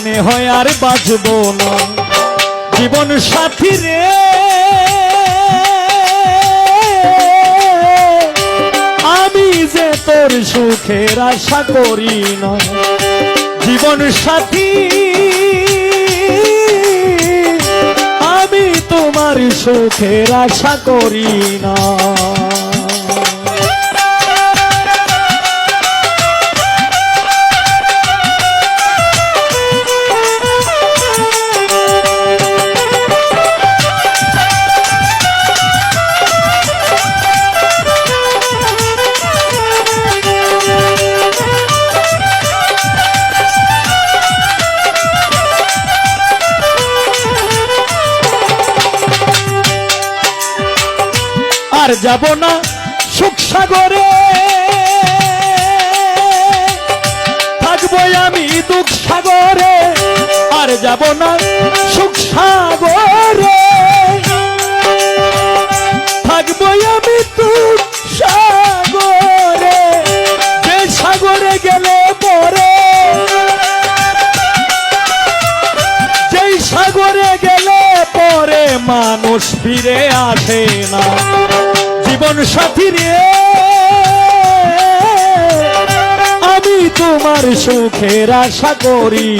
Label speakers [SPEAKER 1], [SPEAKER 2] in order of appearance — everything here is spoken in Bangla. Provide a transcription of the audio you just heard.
[SPEAKER 1] মনে হয় আর বাঁচবো না। জীবন সাথী রে আমি যে তোর সুখের আশা করি না। জীবন সাথী আমি তোমার সুখের আশা করি না। আর যাব না সুখ সাগরে, থাকবো আমি দুঃখ সাগরে। আর যাব না সুখ সাগরে, থাকবো আমি দুঃখ সাগরে। যে সাগরে গেলে পরে, যেই সাগরে গেলে পরে মানুষ ফিরে আসে না। জীবন সাথী রে আমি তোমার সুখের আশা করি।